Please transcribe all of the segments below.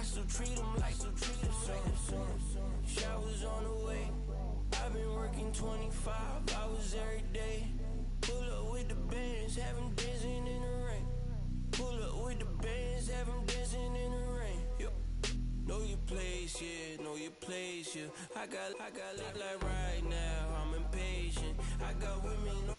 still treat them like the son. Showers on the way. I've been working 25 hours every day. Pull up with the bands, have them dancing in the rain. Pull up with the bands, have them dancing in the rain. Yo. Know your place, yeah, know your place, yeah. I got like right now, I'm impatient. I got women.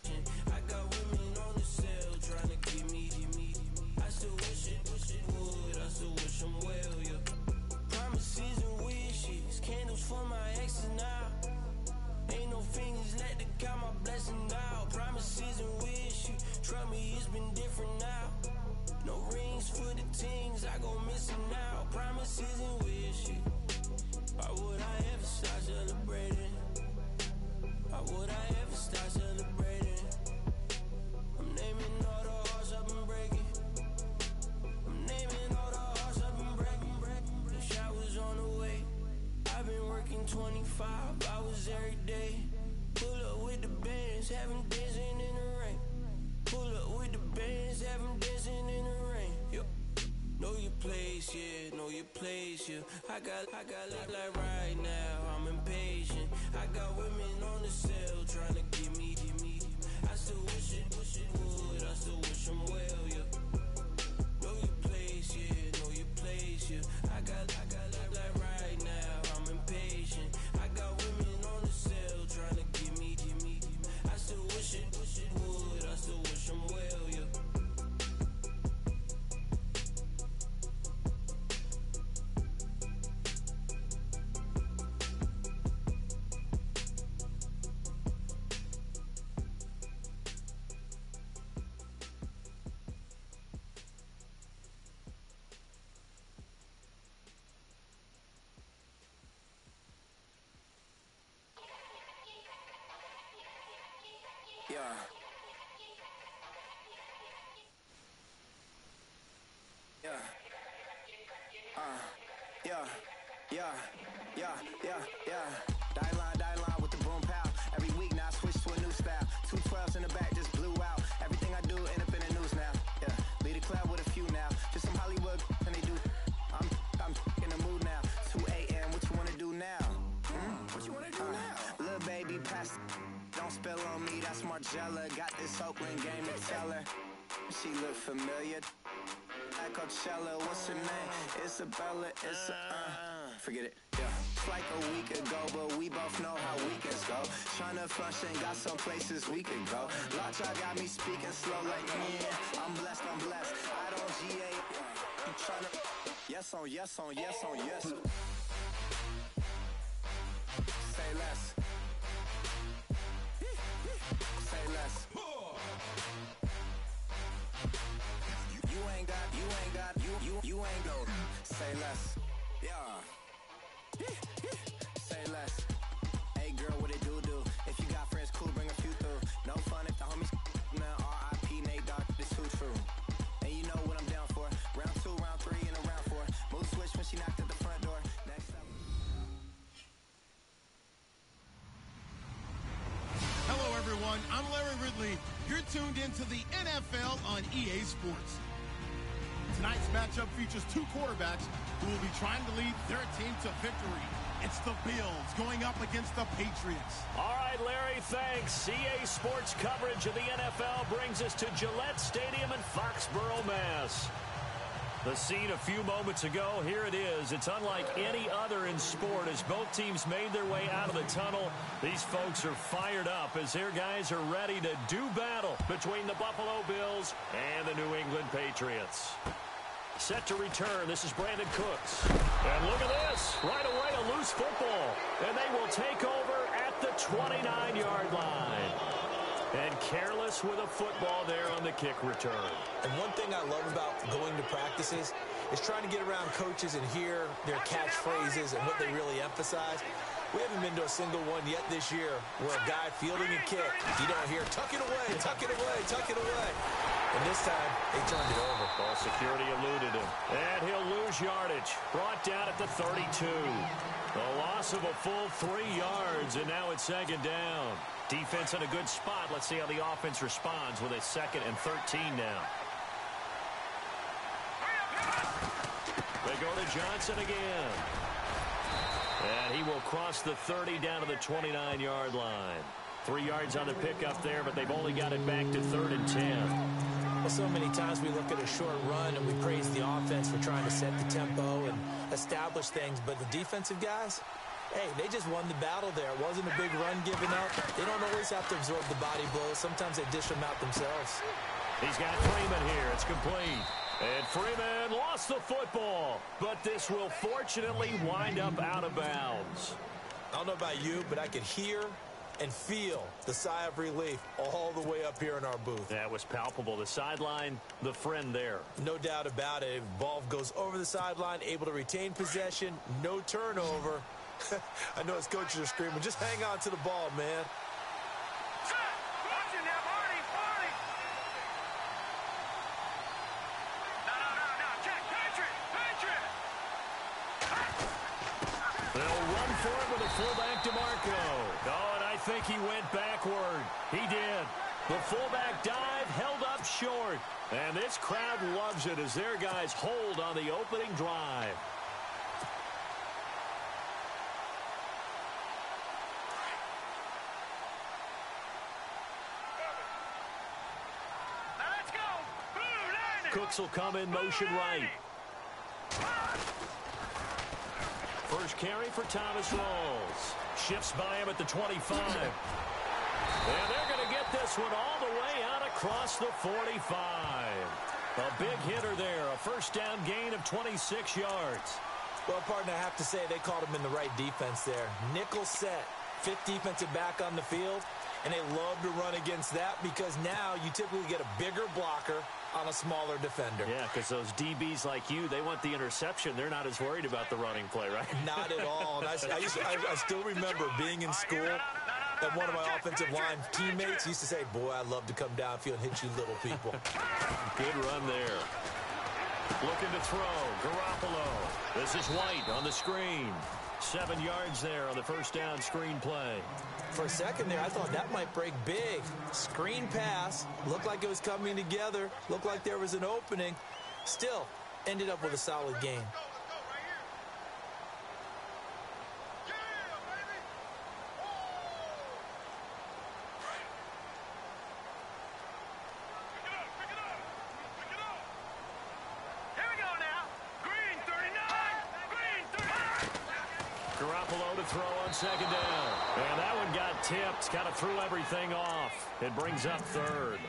I got women on the cell trying to get me. I still wish it would, I still wish them well, yeah. Promises and wishes, candles for my exes now. Ain't no fingers let to count my blessing out. Promises and wishes, trust me, it's been different now. No rings for the things I go missing out. Promises and wishes, why would I ever start celebrating? Why would I ever start celebrating? I'm naming all the hearts I've been breaking. I'm naming all the hearts I've been breaking. The showers on the way. I've been working 25 hours every day. Pull up with the bands, have them dancing in the rain. Pull up with the bands, have them dancing in the rain. Yo. Know your place, yeah, know your place, yeah. I got like right now, I'm impatient. I got women on the cell trying to get me. I still wish it would, I still wish them well, yeah. Know your place, yeah, know your place, yeah. I got like right now, I'm impatient. I got women on the cell trying to get me. I still wish it would, I still wish them well, yeah. Die line with the boom pow. Every week now I switch to a new style. 212s in the back just blew out. Everything I do end up in the news now. Yeah, lead a club with a few now. Just some Hollywood and they do. I'm in the mood now. 2 a.m. What you wanna do now? What you wanna do now? Little baby pass. Don't spill on me. That's Margella. Got this Oakland game to tell her. She look familiar. Like Coachella, what's her name? Isabella, forget it, yeah. It's like a week ago, but we both know how weekends go. Tryna function, got some places we could go. Lot y'all got me speaking slow like, yeah, I'm blessed. I don't GA, you tryna, yes on yes. Say less. Say less. You ain't go. Say less. Yeah. Say less. Hey girl, what it do? If you got friends, cool, bring a few through. No fun if the homies now R.I.P. Nate Dogg, this too true. And you know what I'm down for. Round 2, round 3, and a round 4. Mood switch when she knocked at the front door. Next up. Hello everyone, I'm Larry Ridley. You're tuned into the NFL on EA Sports. Tonight's matchup features two quarterbacks who will be trying to lead their team to victory. It's the Bills going up against the Patriots. All right, Larry, thanks. EA Sports coverage of the NFL brings us to Gillette Stadium in Foxborough, Mass. The scene a few moments ago, here it is. It's unlike any other in sport as both teams made their way out of the tunnel. These folks are fired up as their guys are ready to do battle between the Buffalo Bills and the New England Patriots. Set to return. This is Brandon Cooks. And look at this. Right away, a loose football. And they will take over at the 29-yard line. And careless with a football there on the kick return. And one thing I love about going to practices is trying to get around coaches and hear their catchphrases and what they really emphasize. We haven't been to a single one yet this year where a guy fielding a kick, you don't hear, tuck it away, tuck it away, tuck it away. And this time, they turned it over. Ball security eluded him. And he'll lose gains yardage. Brought down at the 32. A loss of a full 3 yards, and now it's second down. Defense in a good spot. Let's see how the offense responds with a 2nd and 13 now. They go to Johnson again. And he will cross the 30 down to the 29-yard line. 3 yards on the pickup there, but they've only got it back to 3rd and 10. Well, so many times we look at a short run and we praise the offense for trying to set the tempo and establish things, but the defensive guys, hey, they just won the battle there. It wasn't a big run given up. They don't always have to absorb the body blows. Sometimes they dish them out themselves. He's got Freeman here. It's complete. And Freeman lost the football, but this will fortunately wind up out of bounds. I don't know about you, but I could hear and feel the sigh of relief all the way up here in our booth. That was palpable. The sideline, the friend there. No doubt about it. Ball goes over the sideline, able to retain possession, no turnover. I know his coaches are screaming, just hang on to the ball, man. They'll run for it with a fullback, DeMarco. Oh, and I think he went backward. He did. The fullback dive held up short. And this crowd loves it as their guys hold on the opening drive. Cooks will come in motion right. First carry for Thomas Rawls. Shifts by him at the 25. And they're going to get this one all the way out across the 45. A big hitter there. A first down gain of 26 yards. Well, partner, I have to say they called him in the right defense there. Nickel set. 5th defensive back on the field. And they love to run against that because now you typically get a bigger blocker on a smaller defender. Yeah, because those DBs like you, they want the interception. They're not as worried about the running play, right? Not at all. And I still remember being in school and one of my offensive line teammates used to say, boy, I'd love to come downfield and hit you little people. Good run there. Looking to throw. Garoppolo. This is White on the screen. 7 yards there on the first down screen play. For a second there, I thought that might break big. Screen pass. Looked like it was coming together. Looked like there was an opening. Still, ended up with a solid game. Garoppolo to throw on second down. And that one got tipped. Kind of threw everything off. It brings up 3rd.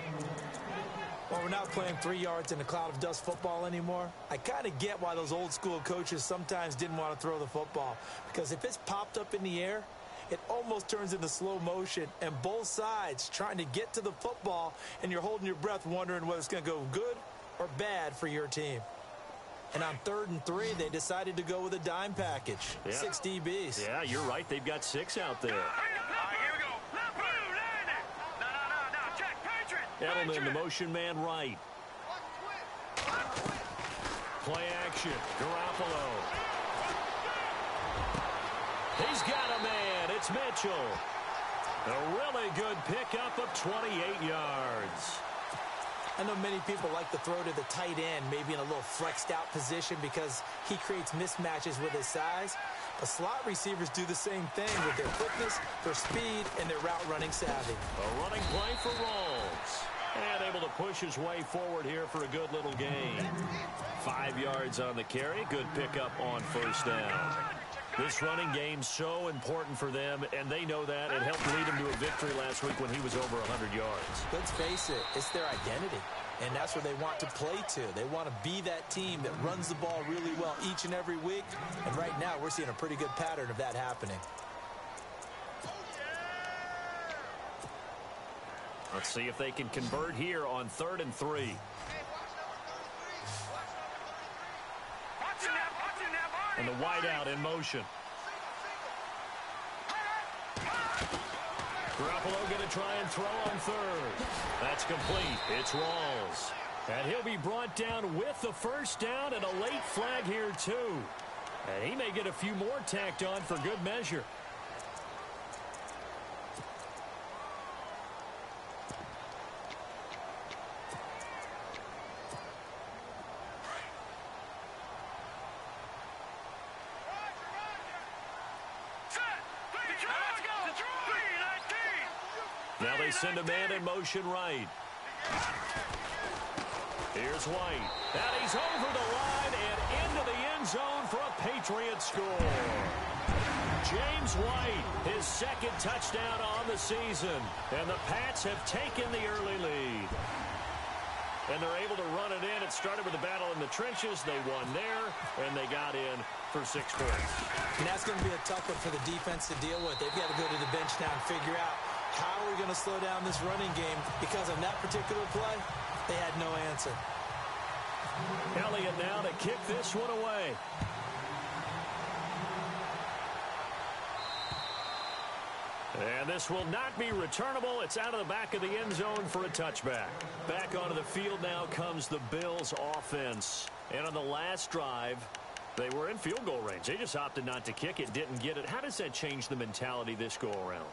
Well, we're not playing 3 yards in a cloud of dust football anymore. I kind of get why those old school coaches sometimes didn't want to throw the football. Because if it's popped up in the air, it almost turns into slow motion. And both sides trying to get to the football, and you're holding your breath wondering whether it's going to go good or bad for your team. And on 3rd and 3, they decided to go with a dime package. Yeah. 6 DBs. Yeah, you're right. They've got 6 out there. Edelman, the motion man right. Play action. Garoppolo. He's got a man. It's Mitchell. A really good pickup of 28 yards. I know many people like to throw to the tight end, maybe in a little flexed out position because he creates mismatches with his size. But slot receivers do the same thing with their quickness, their speed, and their route running savvy. A running play for Rawls. And able to push his way forward here for a good little gain. 5 yards on the carry. Good pickup on first down. This running game so important for them, and they know that. It helped lead him to a victory last week when he was over 100 yards. Let's face it, it's their identity, and that's where they want to play to. They want to be that team that runs the ball really well each and every week, and right now we're seeing a pretty good pattern of that happening. Let's see if they can convert here on 3rd and 3. And the wideout in motion. Garoppolo going to try and throw on 3rd. That's complete. It's Rawls. And he'll be brought down with the first down and a late flag here, too. And he may get a few more tacked on for good measure. Now they send a man in motion right. Here's White. And he's over the line and into the end zone for a Patriots score. James White, his second touchdown on the season. And the Pats have taken the early lead. And they're able to run it in. It started with a battle in the trenches. They won there, and they got in for 6 points. And that's going to be a tough one for the defense to deal with. They've got to go to the bench now and figure out how are we going to slow down this running game. Because on that particular play, they had no answer. Elliott now to kick this one away. And this will not be returnable. It's out of the back of the end zone for a touchback. Back onto the field now comes the Bills offense. And on the last drive, they were in field goal range. They just opted not to kick it, didn't get it. How does that change the mentality this go around?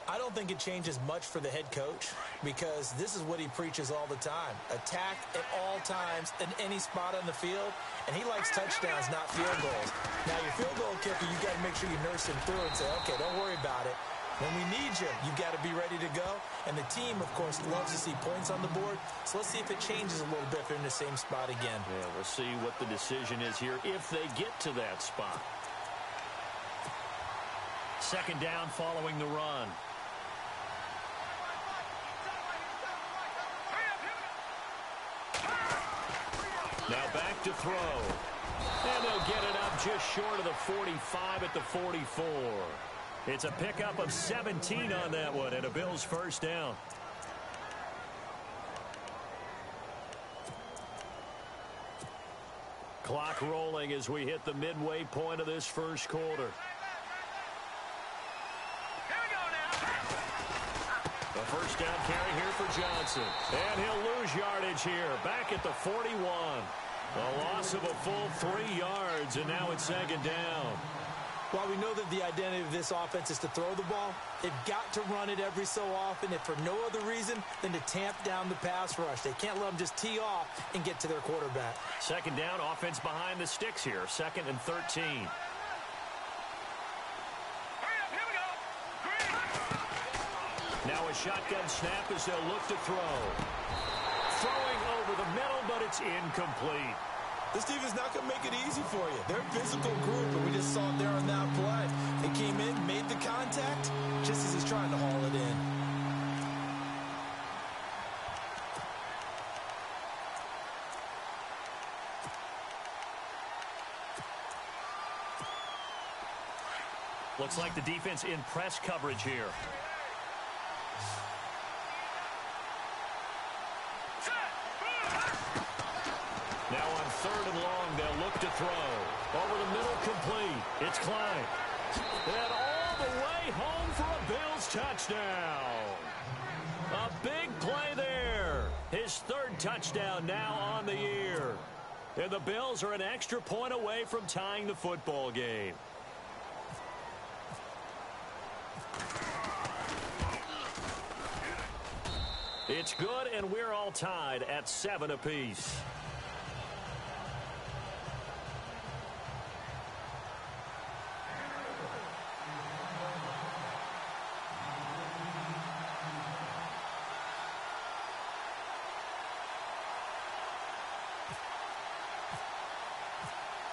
I don't think it changes much for the head coach because this is what he preaches all the time. Attack at all times in any spot on the field, and he likes touchdowns, not field goals. Now, your field goal kicker, you've got to make sure you nurse him through and say, okay, don't worry about it. When we need you, you've got to be ready to go. And the team, of course, loves to see points on the board. So let's see if it changes a little bit if they're in the same spot again. Yeah, we'll see what the decision is here if they get to that spot. Second down following the run. Now back to throw. And they'll get it up just short of the 45 at the 44. It's a pickup of 17 on that one and a Bills first down. Clock rolling as we hit the midway point of this first quarter. The first down carry here for Johnson. And he'll lose yardage here. Back at the 41. A loss of a full 3 yards, and now it's second down. While we know that the identity of this offense is to throw the ball, they've got to run it every so often, if for no other reason than to tamp down the pass rush. They can't let them just tee off and get to their quarterback. Second down, offense behind the sticks here. 2nd and 13. Now a shotgun snap as they'll look to throw. Throwing over the middle, but it's incomplete. This defense not going to make it easy for you. They're a physical group, and we just saw it there on that play. They came in, made the contact, just as he's trying to haul it in. Looks like the defense in press coverage here. Now on 3rd and long, they'll look to throw. Over the middle, complete. It's Klein. And all the way home for a Bills touchdown. A big play there. His 3rd touchdown now on the year. And the Bills are an extra point away from tying the football game. It's good, and we're all tied at 7 apiece.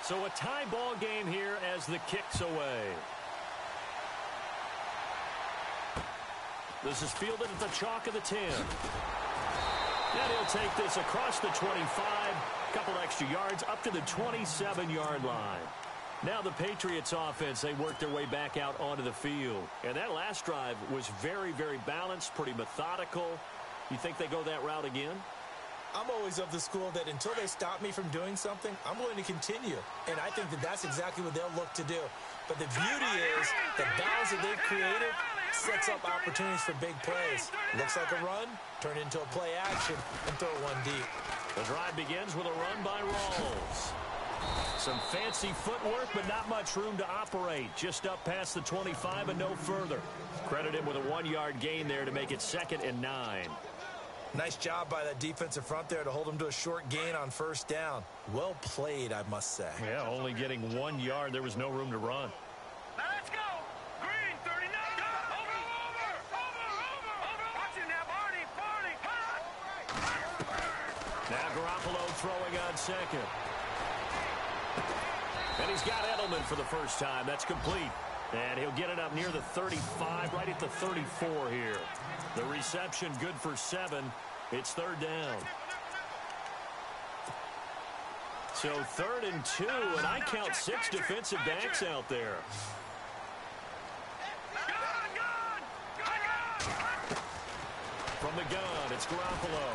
So a tie ball game here as the kick's away. This is fielded at the chalk of the 10. And he'll take this across the 25, a couple extra yards, up to the 27-yard line. Now the Patriots offense, they work their way back out onto the field. And that last drive was very, very balanced, pretty methodical. You think they go that route again? I'm always of the school that until they stop me from doing something, I'm going to continue. And I think that that's exactly what they'll look to do. But the beauty is the balance that they've created, sets up opportunities for big plays. Looks like a run, turn it into a play action, and throw one deep. The drive begins with a run by Rawls. Some fancy footwork, but not much room to operate. Just up past the 25 and no further. Credit him with a 1-yard gain there to make it 2nd and 9. Nice job by that defensive front there to hold him to a short gain on 1st down. Well played, I must say. Yeah, only getting 1 yard. There was no room to run. Now let's go. Green, 39. Over. Watch it now, Barney. Now Garoppolo throwing on 2nd. And he's got Edelman for the first time. That's complete. And he'll get it up near the 35, right at the 34 here. The reception good for 7. It's 3rd down. So 3rd and 2, and I count 6 defensive backs out there. From the gun, it's Garoppolo.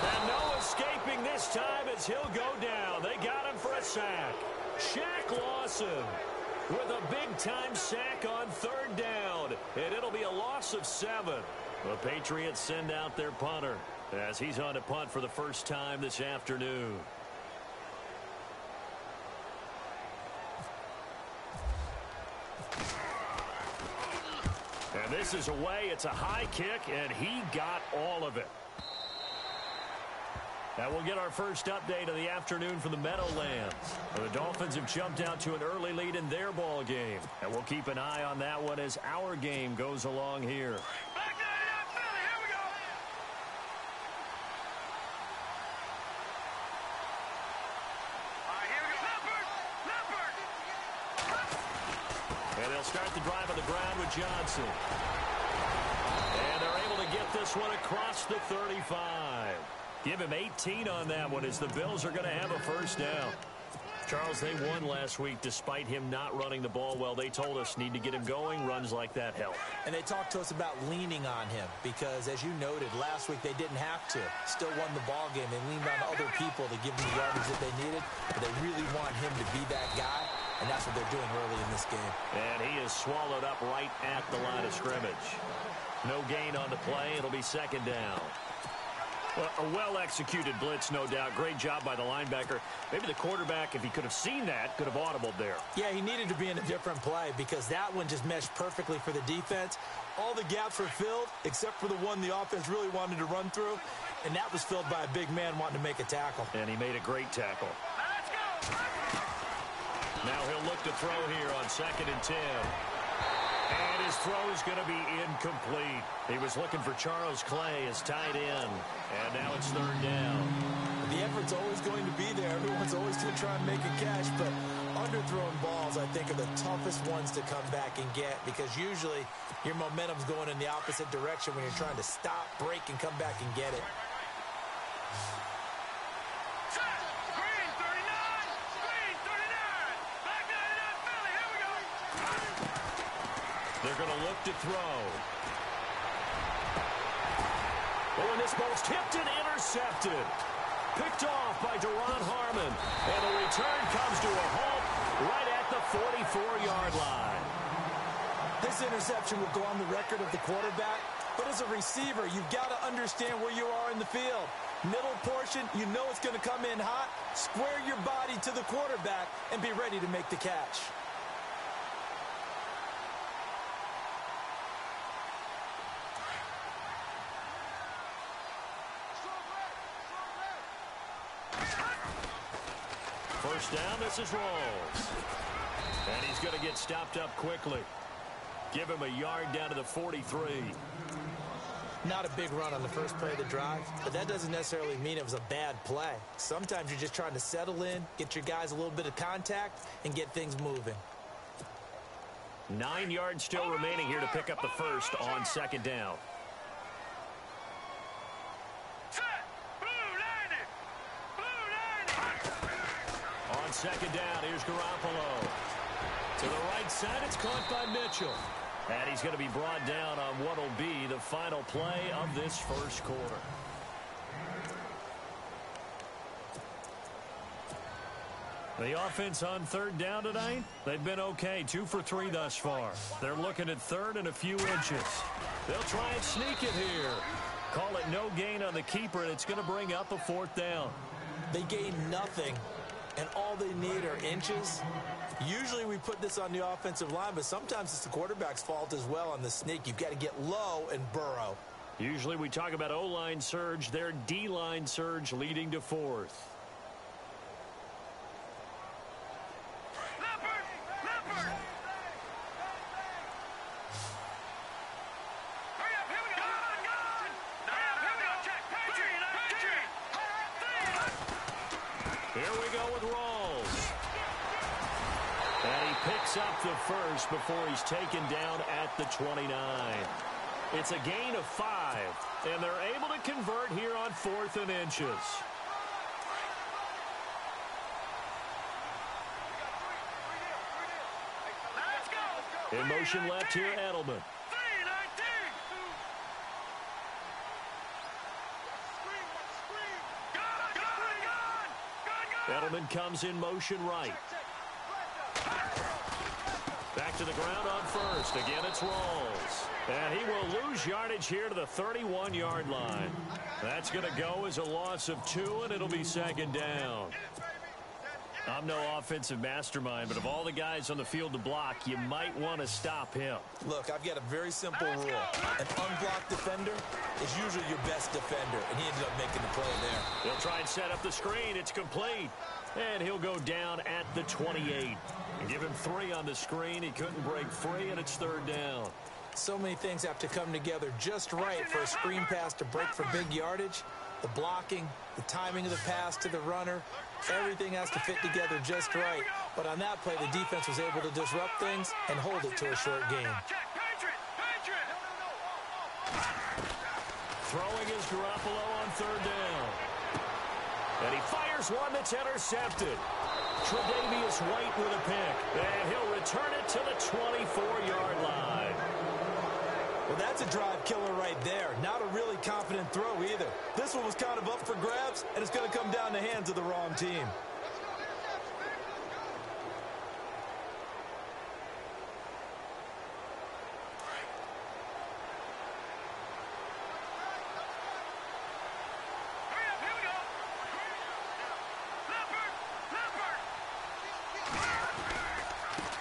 And no escaping this time as he'll go down. They got him for a sack. Shaq Lawson with a big-time sack on 3rd down. And it'll be a loss of 7. The Patriots send out their punter as he's on to punt for the first time this afternoon. And this is away. It's a high kick, and he got all of it. Now we'll get our first update of the afternoon from the Meadowlands. The Dolphins have jumped out to an early lead in their ball game. And we'll keep an eye on that one as our game goes along here. Back 99 Philly, here we go. All right, here we go. Leopard. And they'll start the drive on the ground with Johnson. And they're able to get this one across the 35. Give him 18 on that one as the Bills are going to have a first down. Charles, they won last week despite him not running the ball well. They told us need to get him going. Runs like that help. And they talked to us about leaning on him because, as you noted, last week they didn't have to. Still won the ball game. They leaned on other people to give them the yardage that they needed. But they really want him to be that guy, and that's what they're doing early in this game. And he is swallowed up right at the line of scrimmage. No gain on the play. It'll be 2nd down. A well-executed blitz, no doubt. Great job by the linebacker. Maybe the quarterback, if he could have seen that, could have audibled there. Yeah, he needed to be in a different play because that one just meshed perfectly for the defense. All the gaps were filled except for the one the offense really wanted to run through, and that was filled by a big man wanting to make a tackle. And he made a great tackle. Let's go. Now he'll look to throw here on 2nd and 10. And his throw is going to be incomplete. He was looking for Charles Clay as tight end. And now it's 3rd down. The effort's always going to be there. Everyone's always going to try and make a catch. But underthrown balls, I think, are the toughest ones to come back and get because usually your momentum's going in the opposite direction when you're trying to stop, break, and come back and get it. Green, 39. Back 99 Philly, here we go. They're going to look to throw. Oh, and this ball's tipped and intercepted. Picked off by Deron Harmon. And the return comes to a halt right at the 44-yard line. This interception will go on the record of the quarterback. But as a receiver, you've got to understand where you are in the field. Middle portion, you know it's going to come in hot. Square your body to the quarterback and be ready to make the catch. First down, this is Rawls. And he's going to get stopped up quickly. Give him a yard down to the 43. Not a big run on the first play of the drive, but that doesn't necessarily mean it was a bad play. Sometimes you're just trying to settle in, get your guys a little bit of contact, and get things moving. 9 yards still remaining here to pick up the first on 2nd down. On 2nd down, here's Garoppolo. To the right side, it's caught by Mitchell. And he's going to be brought down on what will be the final play of this first quarter. The offense on third down tonight, they've been okay. 2 for 3 thus far. They're looking at third and a few inches. They'll try and sneak it here. Call it no gain on the keeper, and it's going to bring up a 4th down. They gain nothing, and all they need are inches. Usually we put this on the offensive line, but sometimes it's the quarterback's fault as well on the sneak. You've got to get low and burrow. Usually we talk about O-line surge, their D-line surge leading to 4th. Here we go with Rawls. And he picks up the first before he's taken down at the 29. It's a gain of 5, and they're able to convert here on 4th and inches. In motion left here, Edelman. Edelman comes in motion right. Back to the ground on first. Again, it's Rawls. And he will lose yardage here to the 31-yard line. That's going to go as a loss of 2, and it'll be 2nd down. I'm no offensive mastermind, but of all the guys on the field to block, you might want to stop him. Look, I've got a very simple rule. An unblocked defender is usually your best defender, and he ended up making the play there. He'll try and set up the screen. It's complete. And he'll go down at the 28. And give him 3 on the screen. He couldn't break free, and it's 3rd down. So many things have to come together just right for a screen pass to break for big yardage. The blocking, the timing of the pass to the runner, everything has to fit together just right. But on that play, the defense was able to disrupt things and hold it to a short game. Throwing is Garoppolo on 3rd down. And he fires one that's intercepted. Tre'Davious White with a pick. And he'll return it to the 24-yard line. Well, that's a drive killer right there. Not a really confident throw either. This one was kind of up for grabs, and it's going to come down the hands of the wrong team.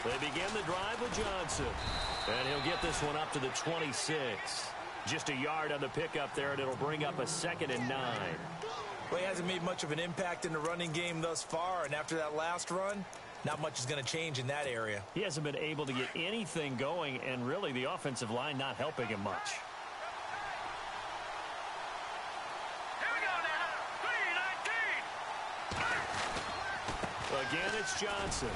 They begin the drive with Johnson. And he'll get this one up to the 26. Just a yard on the pickup there, and it'll bring up a 2nd and 9. Well, he hasn't made much of an impact in the running game thus far, and after that last run, not much is going to change in that area. He hasn't been able to get anything going, and really the offensive line not helping him much. Again, it's Johnson.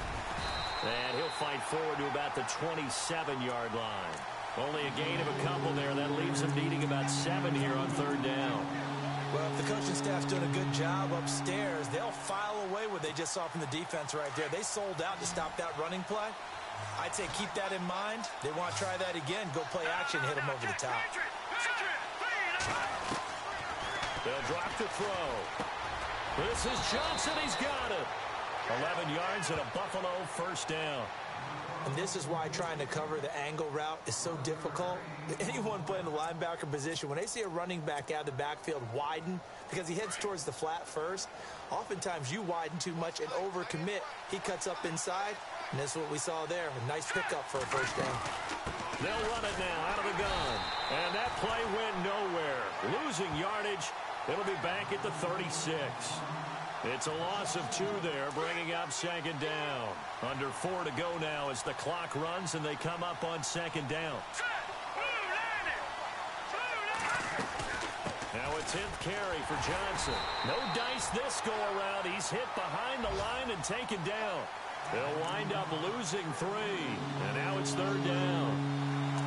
And he'll fight forward to about the 27-yard line. Only a gain of a couple there. That leaves him needing about 7 here on 3rd down. Well, if the coaching staff's doing a good job upstairs, they'll file away what they just saw from the defense right there. They sold out to stop that running play. I'd say keep that in mind. They want to try that again. Go play action, hit them over the top. They'll drop the throw. This is Johnson. He's got it. 11 yards and a Buffalo 1st down. And this is why trying to cover the angle route is so difficult. Anyone playing the linebacker position, when they see a running back out of the backfield widen because he heads towards the flat first, oftentimes you widen too much and overcommit. He cuts up inside, and that's what we saw there. A nice pickup for a 1st down. They'll run it now out of the gun. And that play went nowhere. Losing yardage. It'll be back at the 36. It's a loss of 2 there, bringing up 2nd down. Under 4 to go now as the clock runs and they come up on 2nd down. Now a 10th carry for Johnson. No dice this go around. He's hit behind the line and taken down. They'll wind up losing 3. And now it's 3rd down.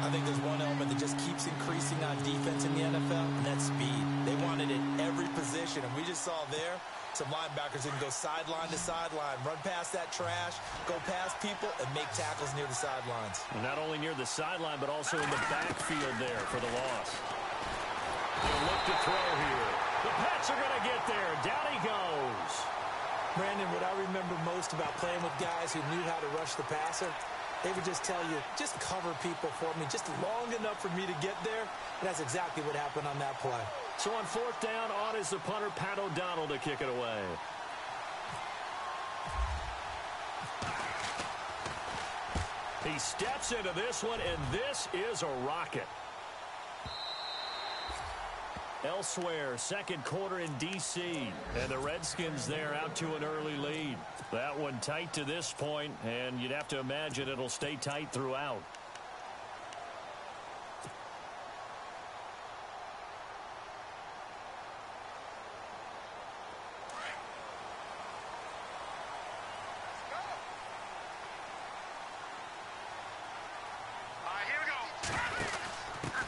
I think there's one element that just keeps increasing on defense in the NFL, and that's speed. They want it in every position, and we just saw there some linebackers that can go sideline to sideline, run past that trash, go past people, and make tackles near the sidelines. Not only near the sideline, but also in the backfield there for the loss. He'll look to throw here. The Pats are going to get there. Down he goes. Brandon, what I remember most about playing with guys who knew how to rush the passer, they would just tell you, just cover people for me, just long enough for me to get there. And that's exactly what happened on that play. So on fourth down, on is the punter, Pat O'Donnell, to kick it away. He steps into this one, and this is a rocket. Elsewhere, second quarter in D.C., and the Redskins there out to an early lead. That one tight to this point, and you'd have to imagine it'll stay tight throughout.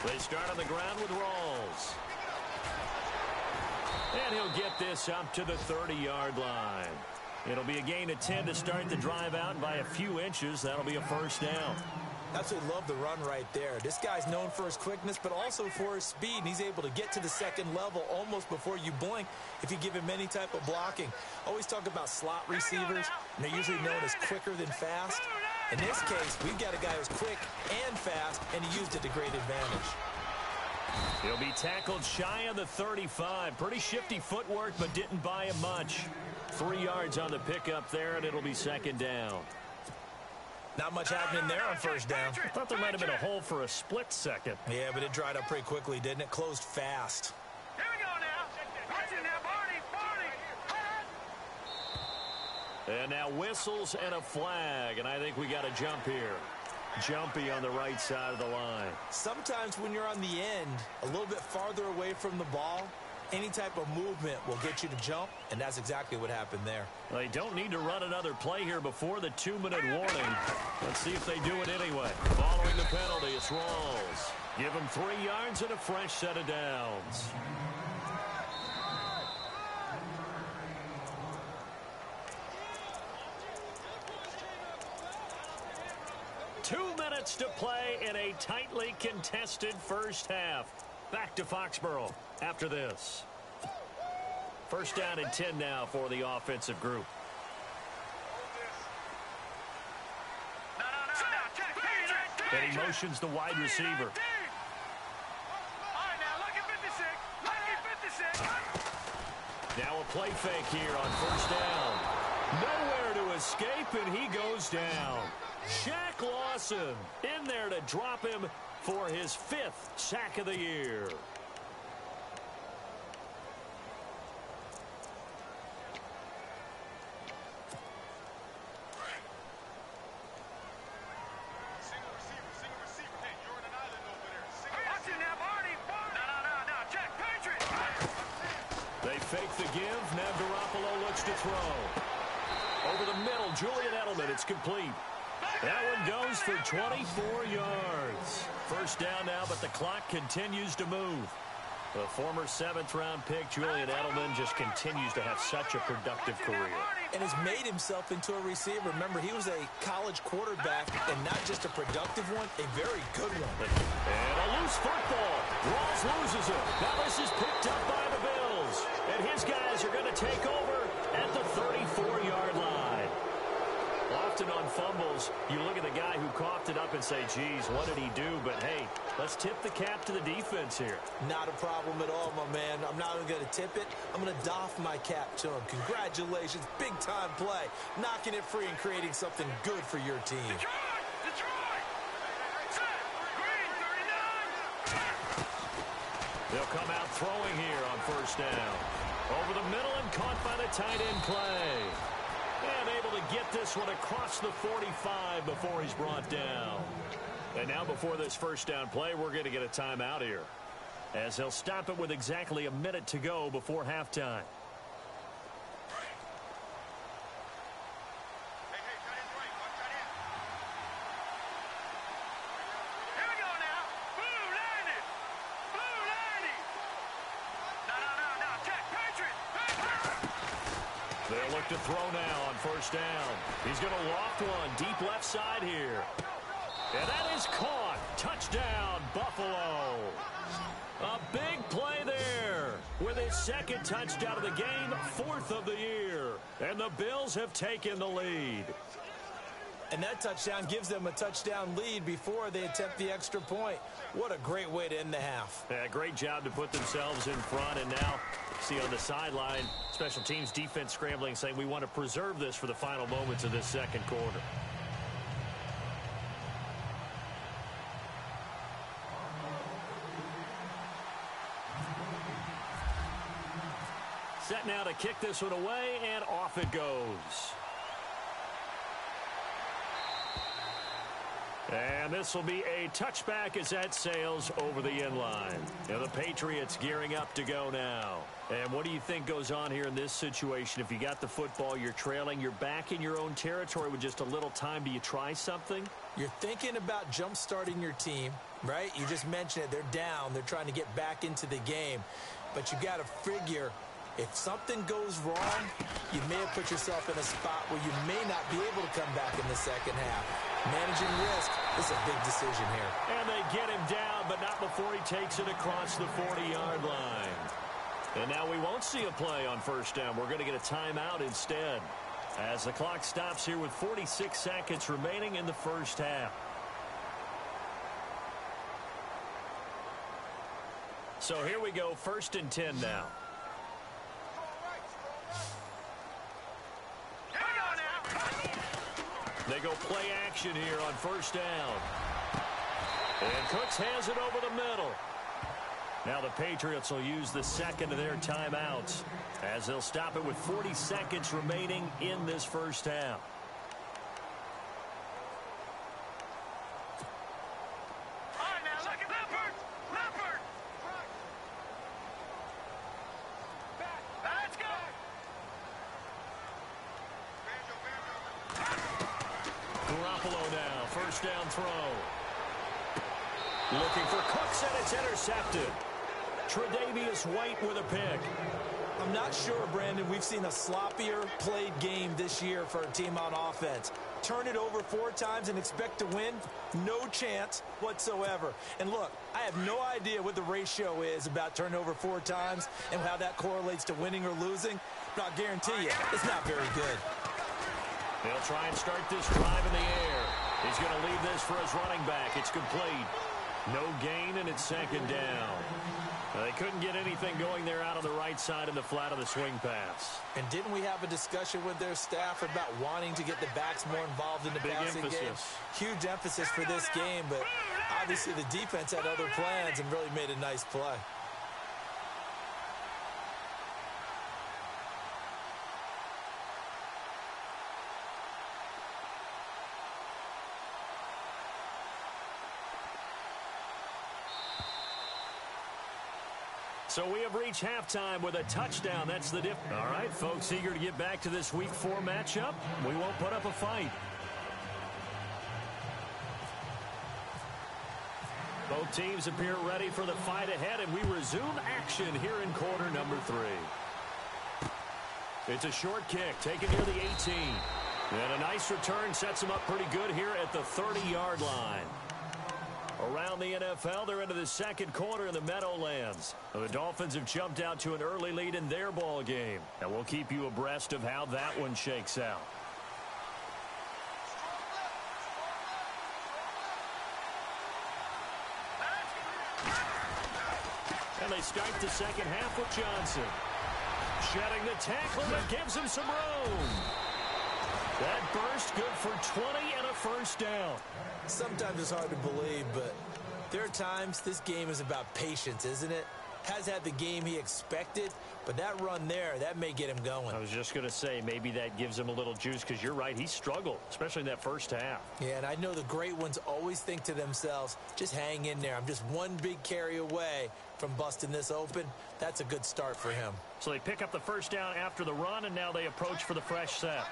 They start on the ground with Rawls. And he'll get this up to the 30-yard line. It'll be a gain of 10 to start the drive out. By a few inches, that'll be a first down. Absolutely love the run right there. This guy's known for his quickness, but also for his speed. And he's able to get to the second level almost before you blink if you give him any type of blocking. Always talk about slot receivers, and they're usually known as quicker than fast. In this case, we've got a guy who's quick and fast, and he used it to great advantage. He'll be tackled shy of the 35. Pretty shifty footwork, but didn't buy him much. 3 yards on the pickup there, and it'll be second down. Not much happening there on first down. I thought there might have been a hole for a split second. Yeah, but it dried up pretty quickly, didn't it? Closed fast. Here we go now. Watch it now, Barney. And now whistles and a flag, and I think we got a jump here. Jumpy on the right side of the line. Sometimes when you're on the end, a little bit farther away from the ball, any type of movement will get you to jump, and that's exactly what happened there. They don't need to run another play here before the 2-minute warning. Let's see if they do it anyway. Following the penalty, it's Rawls. Give him 3 yards and a fresh set of downs. To play in a tightly contested first half. Back to Foxborough after this. First down and 10 now for the offensive group. And he motions the wide receiver. All right, now, look at 56. Look at 56. Now a play fake here on first down. Nowhere to escape, and he goes down. Shaq Lawson in there to drop him for his 5th sack of the year. Single receiver. Hey, you're on an island over there. Watch it now, Barney. No. Check, Patriots. They fake the give. Now Garoppolo looks to throw. Over the middle, Julian Edelman. It's complete. That one goes for 24 yards. First down now, but the clock continues to move. The former 7th-round pick, Julian Edelman, just continues to have such a productive career. And has made himself into a receiver. Remember, he was a college quarterback, and not just a productive one, a very good one. And a loose football. Rawls loses it. Now this is picked up by the Bills. And his guys are going to take over at the 34-yard line. Often on fumbles, you look at the guy who coughed it up and say, geez, what did he do? But, hey, let's tip the cap to the defense here. Not a problem at all, my man. I'm not even going to tip it. I'm going to doff my cap to him. Congratulations. Big-time play. Knocking it free and creating something good for your team. Detroit! Set! Green, 39! They'll come out throwing here on first down. Over the middle and caught by the tight end play. And able to get this one across the 45 before he's brought down. And now before this first down play, we're going to get a timeout here, as he'll stop it with exactly a minute to go before halftime. Here we go now. Blue 90. Blue 90. No. Check, Patriots. They'll look to throw now on first down. He's going to loft one deep left side here. And that is caught. Touchdown, Buffalo. A big play there. with his second touchdown of the game, 4th of the year. And the Bills have taken the lead. And that touchdown gives them a touchdown lead before they attempt the extra point. What a great way to end the half. Yeah, great job to put themselves in front. And now, see on the sideline, special teams defense scrambling, saying we want to preserve this for the final moments of this second quarter. Set now to kick this one away, and off it goes. And this will be a touchback as that sails over the end line. Now the Patriots gearing up to go now. And what do you think goes on here in this situation? If you got the football, you're trailing, you're back in your own territory with just a little time. Do you try something? You're thinking about jump-starting your team, right? You just mentioned it. They're down. They're trying to get back into the game. But you got to figure, if something goes wrong, you may have put yourself in a spot where you may not be able to come back in the second half. Managing risk is a big decision here. And they get him down, but not before he takes it across the 40-yard line. And now we won't see a play on first down. We're going to get a timeout instead, as the clock stops here with 46 seconds remaining in the first half. So here we go, 1st and 10 now. They go play action here on first down. And Cooks has it over the middle. Now the Patriots will use the second of their timeouts, as they'll stop it with 40 seconds remaining in this first half. All right, now look at Leopard. Let's go. Garoppolo now, first down throw. Looking for Cooks, and it's intercepted. Tre'Davious White with a pick. I'm not sure, Brandon, we've seen a sloppier played game this year for a team on offense. Turn it over 4 times and expect to win? No chance whatsoever. And look, I have no idea what the ratio is about turning over 4 times and how that correlates to winning or losing, but I'll guarantee you, it's not very good. They'll try and start this drive in the air. He's going to leave this for his running back. It's complete. No gain, and it's second down. They couldn't get anything going there out on the right side in the flat of the swing pass. And didn't we have a discussion with their staff about wanting to get the backs more involved in the passing game? Huge emphasis for this game, but obviously the defense had other plans and really made a nice play. So we have reached halftime with a touchdown. That's the diff. All right, folks, eager to get back to this Week 4 matchup. We won't put up a fight. Both teams appear ready for the fight ahead, and we resume action here in quarter number 3. It's a short kick taken near the 18. And a nice return sets them up pretty good here at the 30-yard line. Around the NFL, they're into the second quarter in the Meadowlands. The Dolphins have jumped out to an early lead in their ball game, and we'll keep you abreast of how that one shakes out. And they start the second half with Johnson. Shedding the tackle, but gives him some room. That burst good for 20 and a first down. Sometimes it's hard to believe, but there are times this game is about patience, isn't it? Has had the game he expected, but that run there, that may get him going. I was just going to say, maybe that gives him a little juice, because you're right, he struggled, especially in that first half. Yeah, and I know the great ones always think to themselves, just hang in there. I'm just one big carry away from busting this open. That's a good start for him. So they pick up the first down after the run, and now they approach for the fresh set.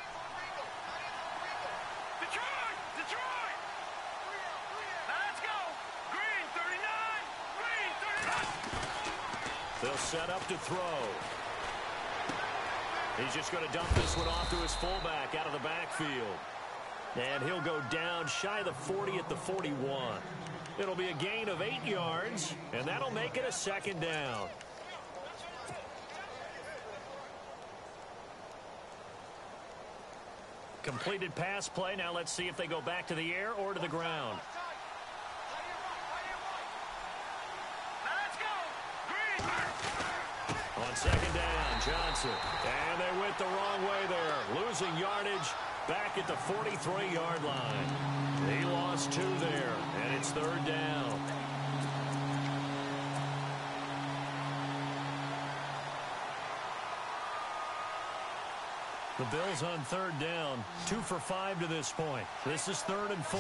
They'll set up to throw. He's just going to dump this one off to his fullback out of the backfield. And he'll go down shy of the 40 at the 41. It'll be a gain of 8 yards, and that'll make it a second down. Completed pass play. Now let's see if they go back to the air or to the ground. On second down, Johnson. And they went the wrong way there. Losing yardage back at the 43-yard line. He lost 2 there, and it's third down. The Bills on third down, 2 for 5 to this point. This is 3rd and 4.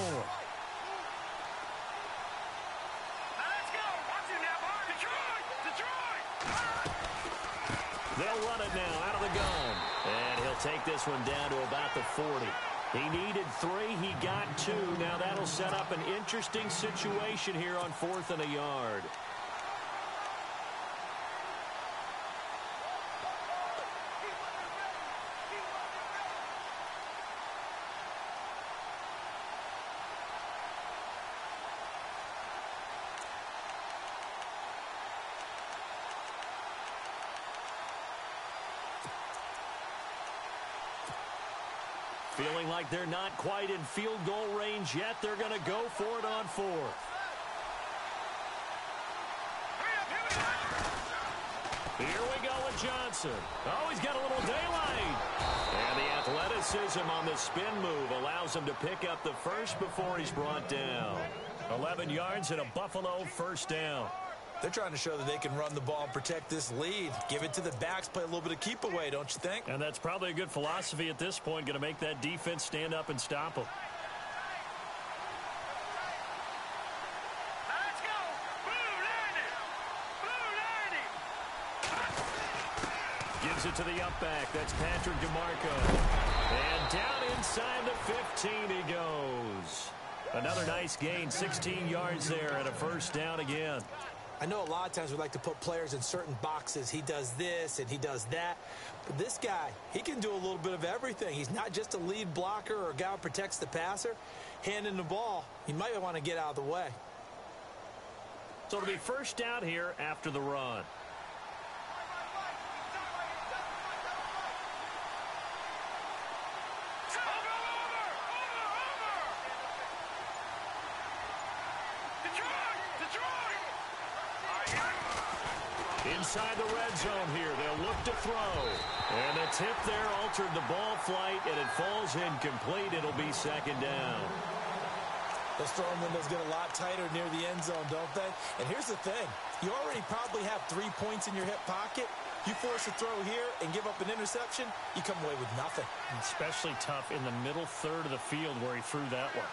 They'll run it now out of the gun. And he'll take this one down to about the 40. He needed 3. He got 2. Now that'll set up an interesting situation here on 4th and a yard. Feeling like they're not quite in field goal range yet. They're going to go for it on 4th. Here we go with Johnson. Oh, he's got a little daylight. And the athleticism on the spin move allows him to pick up the first before he's brought down. 11 yards and a Buffalo first down. They're trying to show that they can run the ball and protect this lead. Give it to the backs, play a little bit of keep away, don't you think? And that's probably a good philosophy at this point, going to make that defense stand up and stop them. Let's go! Blue, Gives it to the up back. That's Patrick DeMarco. And down inside the 15 he goes. Another nice gain, 16 yards there and a first down again. I know a lot of times we like to put players in certain boxes. He does this and he does that. But this guy, he can do a little bit of everything. He's not just a lead blocker or a guy who protects the passer. Handing the ball, he might want to get out of the way. So it'll be first down here after the run. Inside the red zone here. They'll look to throw. And the tip there altered the ball flight, and it falls incomplete. It'll be second down. Those throwing windows get a lot tighter near the end zone, don't they? And here's the thing. You already probably have 3 points in your hip pocket. You force a throw here and give up an interception, you come away with nothing. Especially tough in the middle third of the field where he threw that one.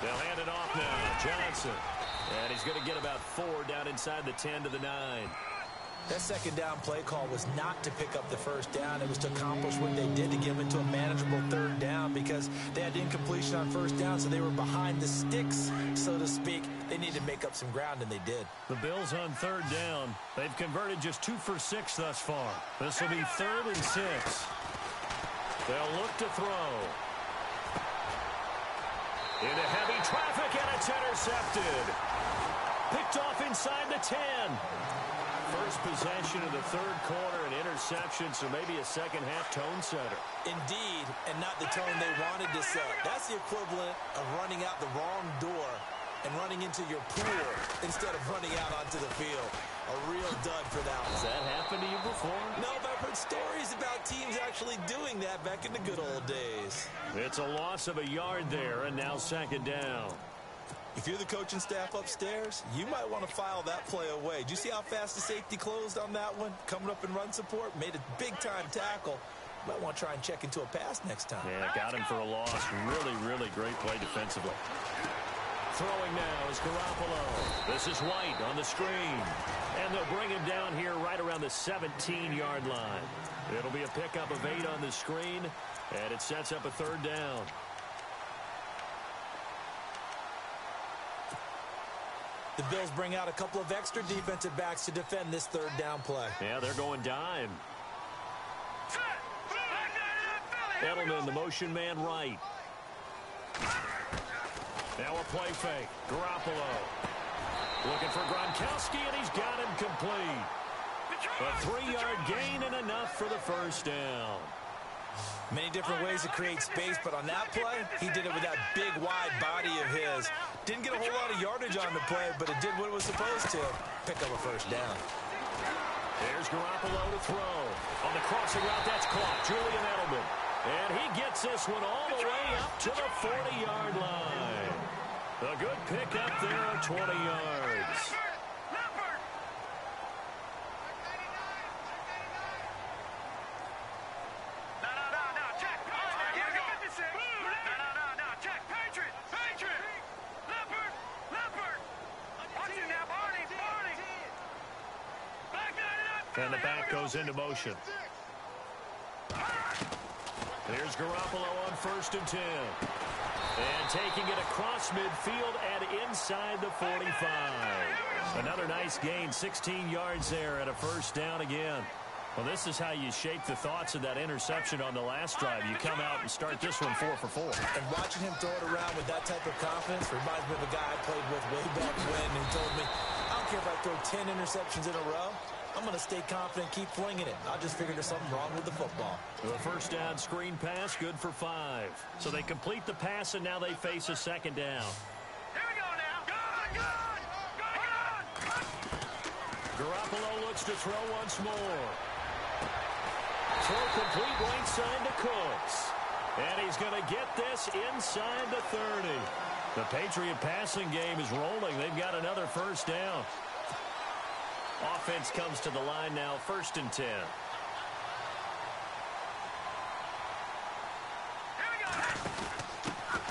They'll hand it off now. Johnson. And he's going to get about 4 down inside the 10 to the 9. That second down play call was not to pick up the first down. It was to accomplish what they did, to get them into a manageable third down, because they had incompletion on first down, so they were behind the sticks, so to speak. They needed to make up some ground, and they did. The Bills on third down. They've converted just 2 for 6 thus far. This will be 3rd and 6. They'll look to throw. Into heavy traffic, and it's intercepted. Picked off inside the 10. First possession of the third quarter, an interception, so maybe a second-half tone setter. Indeed, and not the tone they wanted to set. That's the equivalent of running out the wrong door and running into your pool instead of running out onto the field. A real dud for that one. Has that happened to you before? No, but I've heard stories about teams actually doing that back in the good old days. It's a loss of a yard there, and now second down. If you're the coaching staff upstairs, you might want to file that play away. Did you see how fast the safety closed on that one? Coming up in run support, made a big-time tackle. Might want to try and check into a pass next time. Yeah, got him for a loss. Really, really great play defensively. Throwing now is Garoppolo. This is White on the screen. And they'll bring him down here right around the 17-yard line. It'll be a pickup of 8 on the screen, and it sets up a third down. The Bills bring out a couple of extra defensive backs to defend this third down play. Yeah, they're going dime. Edelman, the motion man right. Now a play fake. Garoppolo. Looking for Gronkowski, and he's got him complete. A 3-yard gain and enough for the first down. Many different ways to create space, but on that play, he did it with that big, wide body of his. Didn't get a whole lot of yardage on the play, but it did what it was supposed to. Pick up a first down. There's Garoppolo to throw. On the crossing route, that's caught. Julian Edelman. And he gets this one all the way up to the 40-yard line. A good pickup there of 20 yards. And the back goes into motion. There's Garoppolo on 1st and 10. And taking it across midfield and inside the 45. Another nice gain, 16 yards there and a first down again. Well, this is how you shake the thoughts of that interception on the last drive. You come out and start this one 4 for 4. And watching him throw it around with that type of confidence reminds me of a guy I played with way back when who told me, I don't care if I throw 10 interceptions in a row. I'm going to stay confident, keep flinging it. I just figured there's something wrong with the football. The first down screen pass, good for 5. So they complete the pass, and now they face a second down. Here we go now. Good. Garoppolo looks to throw once more. Throw complete right side to Cooks. And he's going to get this inside the 30. The Patriot passing game is rolling. They've got another first down. Offense comes to the line now, 1st and 10.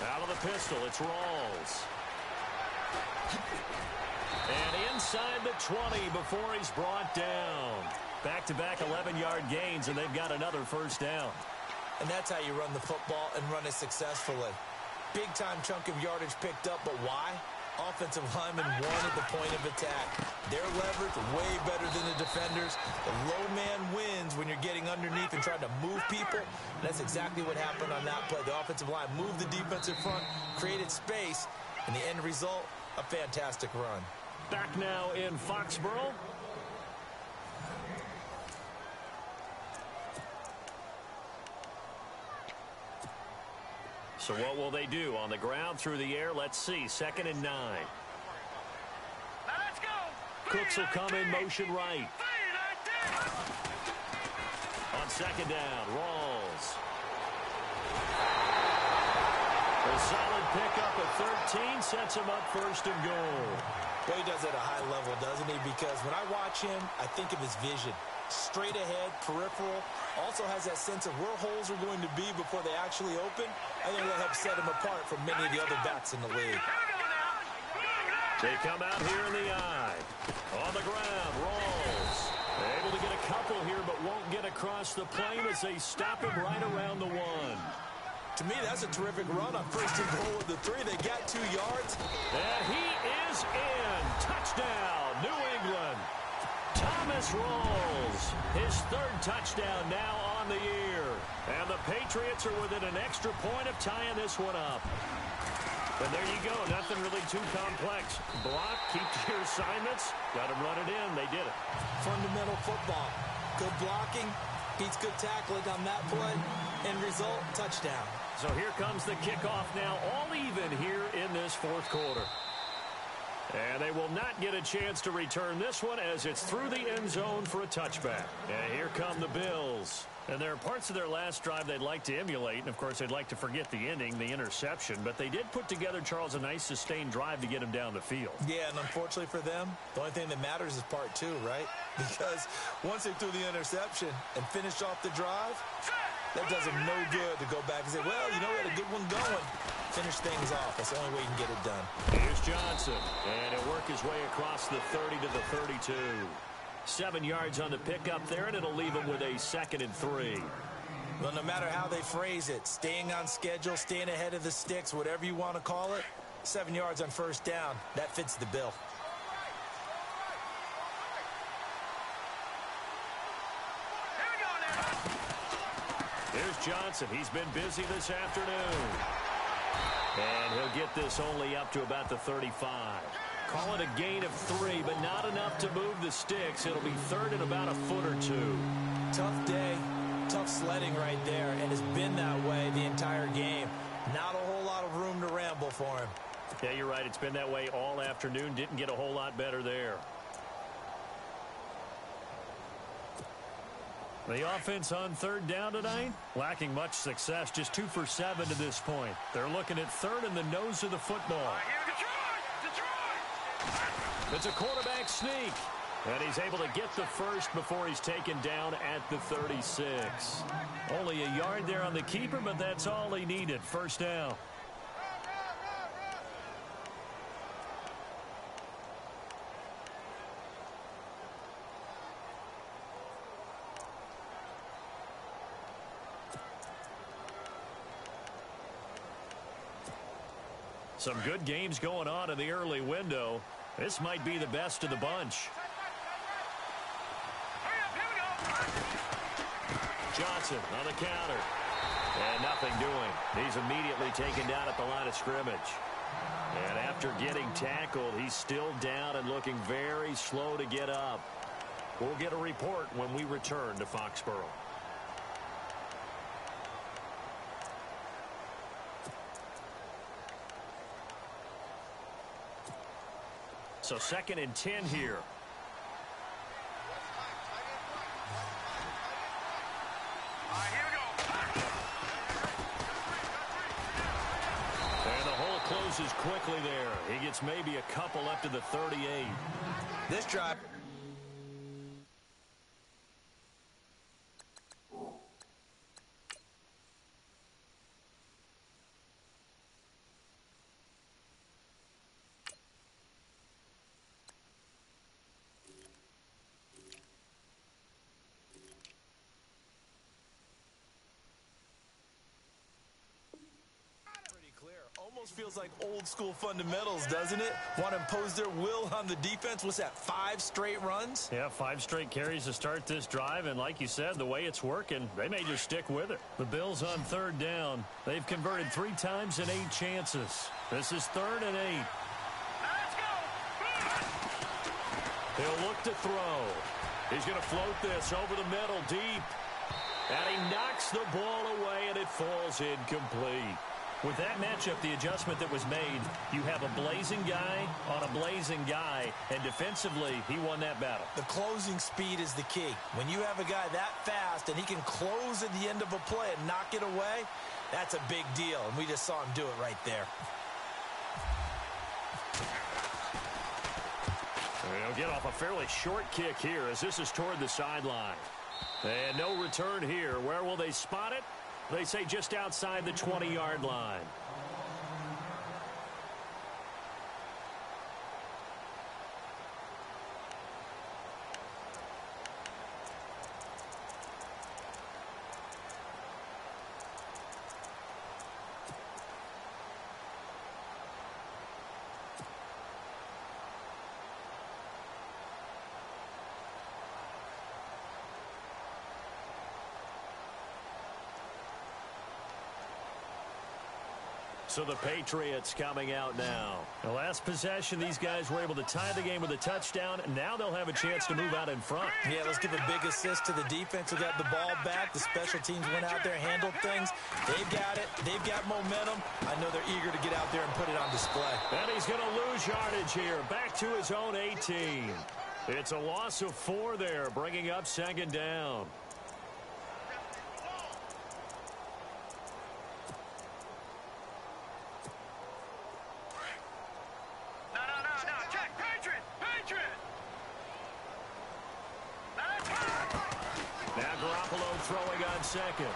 Out of the pistol, it's Rawls. And inside the 20 before he's brought down. Back-to-back 11-yard gains, and they've got another first down. And that's how you run the football and run it successfully. Big-time chunk of yardage picked up, but why? Offensive linemen won at the point of attack. Their leverage way better than the defenders. The low man wins when you're getting underneath and trying to move people. And that's exactly what happened on that play. The offensive line moved the defensive front, created space, and the end result, a fantastic run. Back now in Foxborough. So what will they do? On the ground, through the air, let's see. 2nd and 9. Now let's go. Cooks will come in motion right. On 2nd down, Rawls. A solid pickup at 13 sets him up 1st and goal. Well, he does it at a high level, doesn't he? Because when I watch him, I think of his vision. Straight ahead, peripheral, also has that sense of where holes are going to be before they actually open. I think that helps set him apart from many of the other backs in the league. They come out here in the eye. On the ground, Rawls. Able to get a couple here, but won't get across the plane as they stop him right around the 1. To me, that's a terrific run on 1st and goal with the 3. They got 2 yards. And he is in. Touchdown, New England. Thomas Rawls, his 3rd touchdown now on the year. And the Patriots are within an extra point of tying this one up. And there you go, nothing really too complex. Block, keep to your assignments, let them run it in. They did it. Fundamental football. Good blocking, beats good tackling on that play. End result, touchdown. So here comes the kickoff now, all even here in this 4th quarter. And they will not get a chance to return this one as it's through the end zone for a touchback. And here come the Bills. And there are parts of their last drive they'd like to emulate. And, of course, they'd like to forget the ending, the interception. But they did put together, Charles, a nice sustained drive to get him down the field. Yeah, and unfortunately for them, the only thing that matters is part 2, right? Because once they threw the interception and finished off the drive, that does them no good to go back and say, well, you know, we had a good one going. Finish things off. That's the only way you can get it done. Here's Johnson. And he'll work his way across the 30 to the 32. 7 yards on the pickup there, and it'll leave him with a 2nd and 3. Well, no matter how they phrase it, staying on schedule, staying ahead of the sticks, whatever you want to call it, 7 yards on 1st down, that fits the bill. Here's Johnson. He's been busy this afternoon. And he'll get this only up to about the 35. Call it a gain of 3, but not enough to move the sticks. It'll be 3rd and about a foot or 2. Tough day. tough sledding right there, and has been that way the entire game. Not a whole lot of room to ramble for him. Yeah, you're right. It's been that way all afternoon. Didn't get a whole lot better there. The offense on third down tonight, lacking much success, just 2 for 7 to this point. They're looking at third in the nose of the football. It's a quarterback sneak, and he's able to get the first before he's taken down at the 36. Only a yard there on the keeper, but that's all he needed. First down. Some good games going on in the early window. This might be the best of the bunch. Johnson on the counter. And nothing doing. He's immediately taken down at the line of scrimmage. And after getting tackled, he's still down and looking very slow to get up. We'll get a report when we return to Foxborough. So 2nd and 10 here. And the hole closes quickly there. He gets maybe a couple up to the 38. This drive. Almost feels like old school fundamentals, doesn't it? Want to impose their will on the defense. What's that, 5 straight runs? Yeah, 5 straight carries to start this drive, and like you said, the way it's working, they may just stick with it. The Bills on third down. They've converted 3 times in 8 chances. This is 3rd and 8. Let's go. He'll look to throw. He's going to float this over the middle deep. And he knocks the ball away, and it falls incomplete. With that matchup, the adjustment that was made, you have a blazing guy on a blazing guy, and defensively, he won that battle. The closing speed is the key. When you have a guy that fast and he can close at the end of a play and knock it away, that's a big deal, and we just saw him do it right there. He'll get off a fairly short kick here as this is toward the sideline. And no return here. Where will they spot it? They say just outside the 20-yard line. So the Patriots coming out now. The last possession, these guys were able to tie the game with a touchdown, and now they'll have a chance to move out in front. Yeah, let's give a big assist to the defense who got the ball back. The special teams went out there, handled things. They've got it. They've got momentum. I know they're eager to get out there and put it on display. And he's going to lose yardage here, back to his own 18. It's a loss of 4 there, bringing up 2nd down. Throwing on 2nd.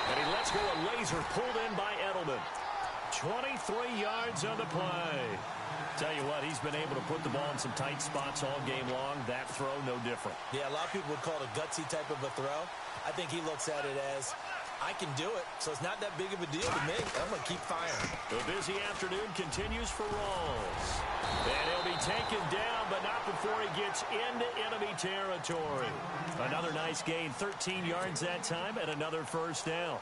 And he lets go a laser pulled in by Edelman. 23 yards on the play. Tell you what, he's been able to put the ball in some tight spots all game long. That throw, no different. Yeah, a lot of people would call it a gutsy type of a throw. I think he looks at it as, I can do it, so it's not that big of a deal to me. I'm going to keep firing. The busy afternoon continues for Rawls. And he'll be taken down, but not before he gets into enemy territory. Another nice gain, 13 yards that time, and another first down.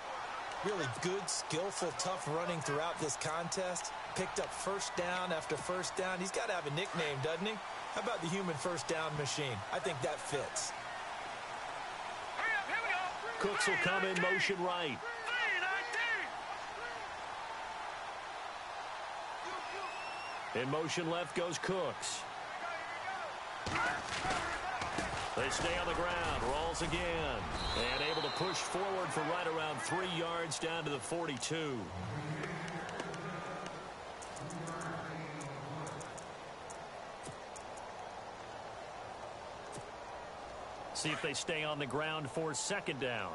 Really good, skillful, tough running throughout this contest. Picked up first down after first down. He's got to have a nickname, doesn't he? How about the human first down machine? I think that fits. Hurry up, Cooks will come in motion right. In motion left goes Cooks. They stay on the ground. Rolls again. And able to push forward for right around 3 yards down to the 42. See if they stay on the ground for second down.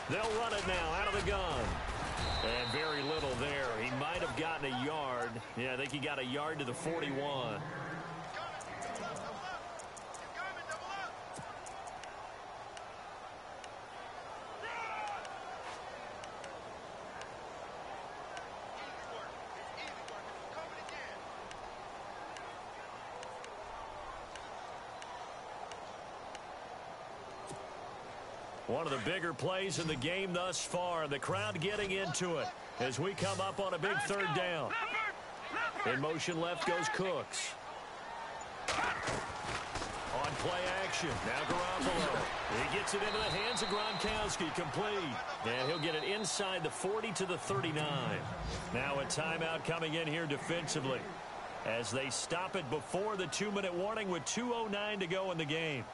They'll run it now out of the gun. And very little there. He might have gotten a yard. Yeah, I think he got a yard to the 41. One of the bigger plays in the game thus far. The crowd getting into it as we come up on a big third down. In motion left goes Cooks. On play action. Now Garoppolo. He gets it into the hands of Gronkowski. Complete. And he'll get it inside the 40 to the 39. Now a timeout coming in here defensively as they stop it before the 2-minute warning with 2:09 to go in the game.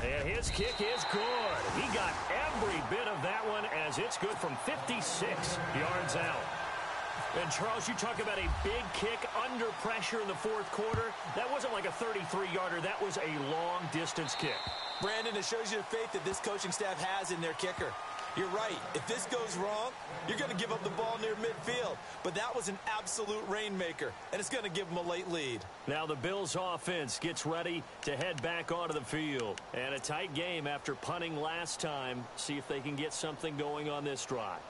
And his kick is good. He got every bit of that one as it's good from 56 yards out. And, Charles, you talk about a big kick under pressure in the fourth quarter. That wasn't like a 33-yarder. That was a long-distance kick. Brandon, it shows you the faith that this coaching staff has in their kicker. You're right. If this goes wrong, you're going to give up the ball near midfield. But that was an absolute rainmaker, and it's going to give them a late lead. Now the Bills offense gets ready to head back onto the field. And a tight game after punting last time. See if they can get something going on this drive.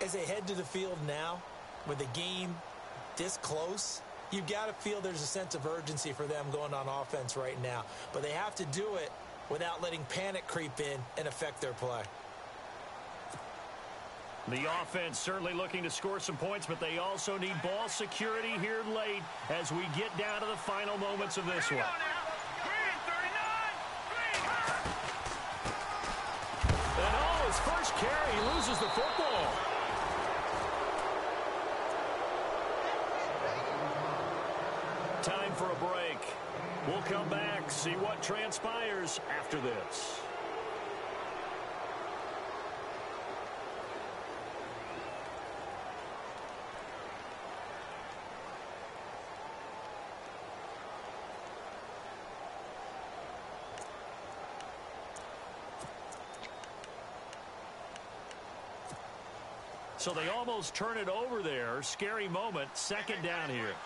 As they head to the field now, with the game this close, you've got to feel there's a sense of urgency for them going on offense right now. But they have to do it without letting panic creep in and affect their play. The offense certainly looking to score some points, but they also need ball security here late as we get down to the final moments of this one. And oh, his first carry, he loses the football. Time for a break. We'll come back, see what transpires after this. So they almost turn it over there. Scary moment. Second down here.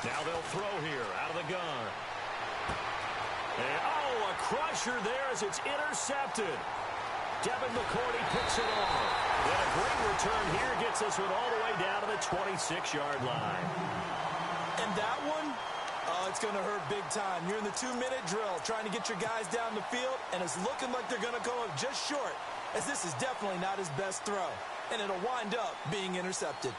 Now they'll throw here out of the gun. And, oh, a crusher there as it's intercepted. Devin McCourty picks it off. And a great return here gets this one all the way down to the 26-yard line. And that one, it's going to hurt big time. You're in the 2-minute drill trying to get your guys down the field, and it's looking like they're going to come up just short, as this is definitely not his best throw. And it'll wind up being intercepted.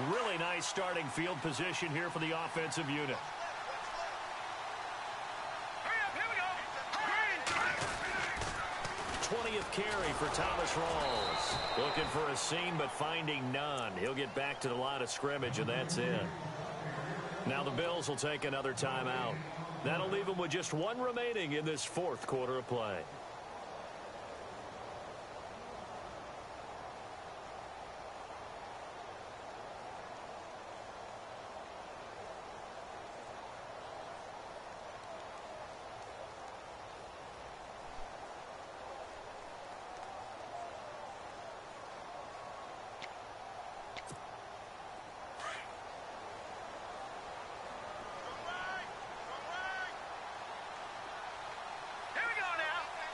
Really nice starting field position here for the offensive unit. 20th carry for Thomas Rawls. Looking for a seam, but finding none. He'll get back to the line of scrimmage, and that's it. Now the Bills will take another timeout. That'll leave them with just one remaining in this fourth quarter of play.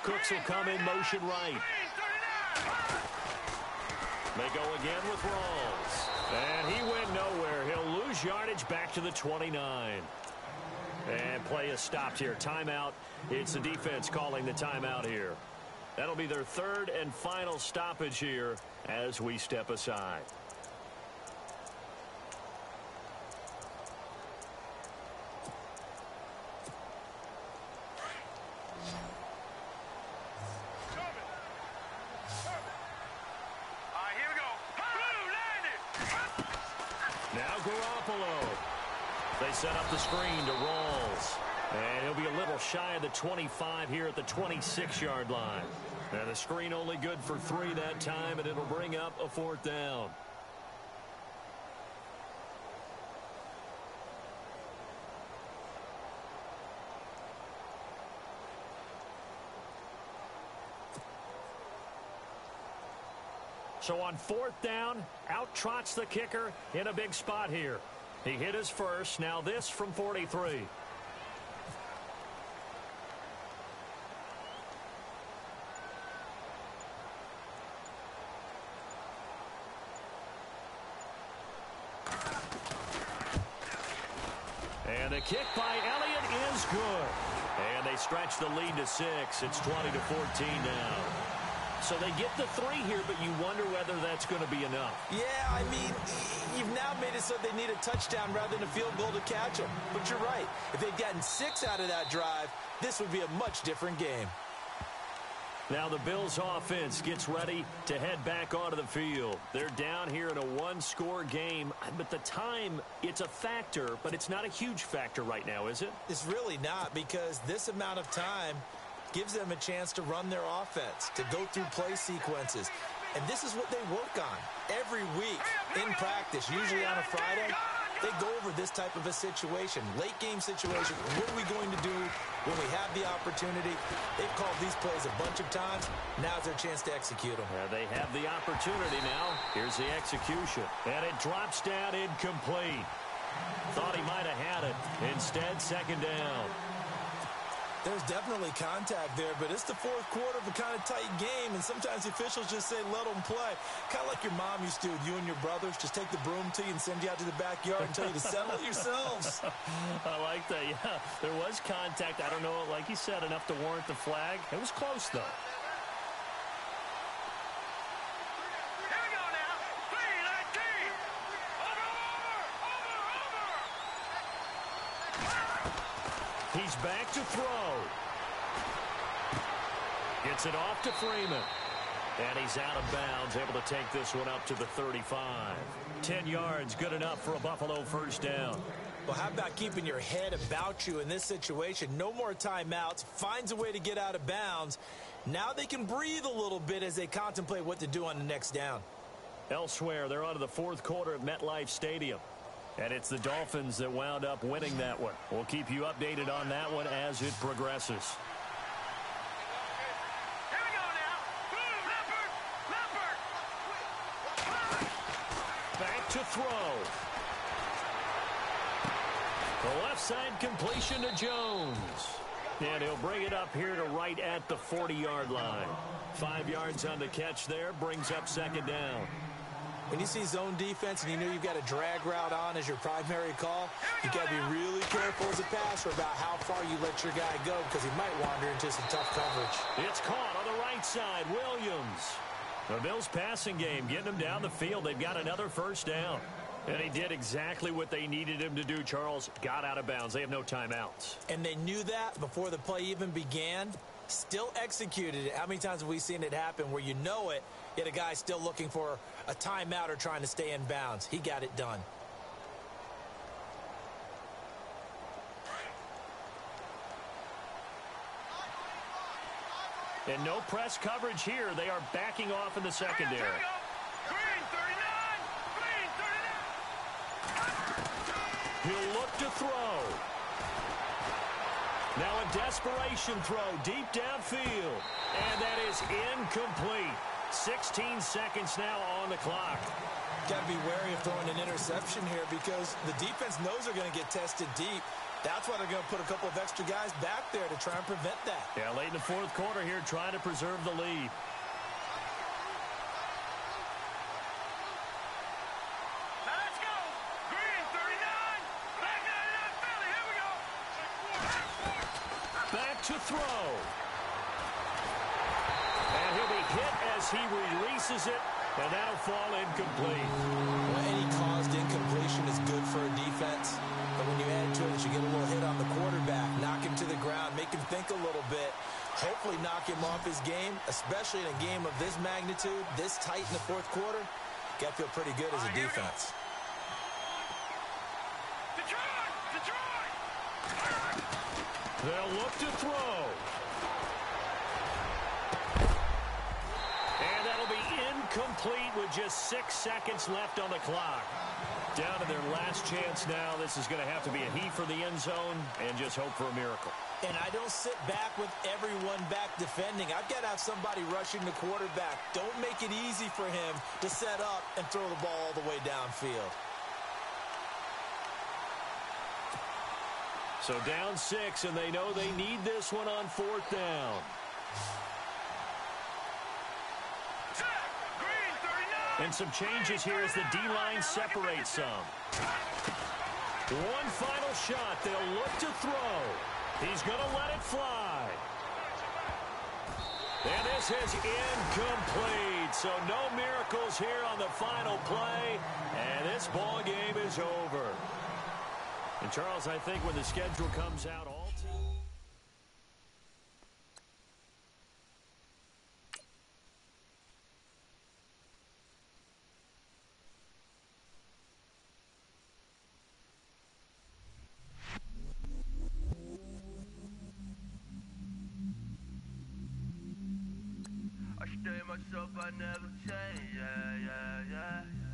Cooks will come in motion right. They go again with Rawls. And he went nowhere. He'll lose yardage back to the 29. And play is stopped here. Timeout. It's the defense calling the timeout here. That'll be their third and final stoppage here as we step aside. They set up the screen to Rawls. And he'll be a little shy of the 25 here at the 26-yard line. And the screen only good for 3 that time, and it'll bring up a 4th down. So on 4th down, out trots the kicker in a big spot here. He hit his first. Now this from 43. And the kick by Elliott is good. And they stretch the lead to 6. It's 20-14 now. So they get the 3 here, but you wonder whether that's going to be enough. Yeah, I mean, you've now made it so they need a touchdown rather than a field goal to catch them. But you're right. If they'd gotten 6 out of that drive, this would be a much different game. Now the Bills offense gets ready to head back onto the field. They're down here in a 1-score game, but the time, it's a factor, but it's not a huge factor right now, is it? It's really not, because this amount of time gives them a chance to run their offense, to go through play sequences. And this is what they work on every week in practice, usually on a Friday. They go over this type of a situation, late game situation. What are we going to do when we have the opportunity? They've called these plays a bunch of times. Now's their chance to execute them. Yeah, they have the opportunity now. Here's the execution. And it drops down incomplete. Thought he might have had it. Instead, 2nd down. There's definitely contact there, but it's the 4th quarter of a kind of tight game, and sometimes the officials just say, let them play. Kind of like your mom used to with you and your brothers. Just take the broom to you and send you out to the backyard and tell you to settle it yourselves. I like that, yeah. There was contact. I don't know, like you said, enough to warrant the flag. It was close, though. He's back to throw. Gets it off to Freeman. And he's out of bounds, able to take this one up to the 35. 10 yards, good enough for a Buffalo 1st down. Well, how about keeping your head about you in this situation? No more timeouts. Finds a way to get out of bounds. Now they can breathe a little bit as they contemplate what to do on the next down. Elsewhere, they're on to the 4th quarter at MetLife Stadium. And it's the Dolphins that wound up winning that one. We'll keep you updated on that one as it progresses. Here we go now. Boom, Leopard. Back to throw. The left side completion to Jones. And he'll bring it up here to right at the 40-yard line. 5 yards on the catch there, brings up 2nd down. When you see zone defense and you know you've got a drag route on as your primary call, you've got to be really careful as a passer about how far you let your guy go, because he might wander into some tough coverage. It's caught on the right side. Williams. The Bills passing game, getting them down the field. They've got another 1st down. And he did exactly what they needed him to do, Charles. Got out of bounds. They have no timeouts. And they knew that before the play even began. Still executed it. How many times have we seen it happen where you know it, yet a guy still looking for a timeout or trying to stay in bounds? He got it done. And no press coverage here. They are backing off in the secondary. Green 39. He'll look to throw. Now a desperation throw deep downfield. And that is incomplete. 16 seconds now on the clock. Got to be wary of throwing an interception here because the defense knows they're going to get tested deep. That's why they're going to put a couple of extra guys back there to try and prevent that. Yeah, late in the fourth quarter here, trying to preserve the lead. Let's go. Green 39. Black 99 Philly. Here we go. Back to throw. And he'll be hit as he releases it, and that'll fall incomplete. Well, any caused incompletion is good for a defense. But when you add to it that you get a little hit on the quarterback, knock him to the ground, make him think a little bit, hopefully knock him off his game, especially in a game of this magnitude, this tight in the fourth quarter, got to feel pretty good as a defense. Detroit! They'll look to throw. And that'll be incomplete with just 6 seconds left on the clock. Down to their last chance now. This is going to have to be a heave for the end zone and just hope for a miracle. And I don't sit back with everyone back defending. I've got to have somebody rushing the quarterback. Don't make it easy for him to set up and throw the ball all the way downfield. So down 6, and they know they need this one on 4th down. And some changes here as the D-line separates some. One final shot. They'll look to throw. He's going to let it fly. And this is incomplete. So no miracles here on the final play. And this ball game is over. And Charles, I think when the schedule comes out, all I stay myself, I never change, yeah.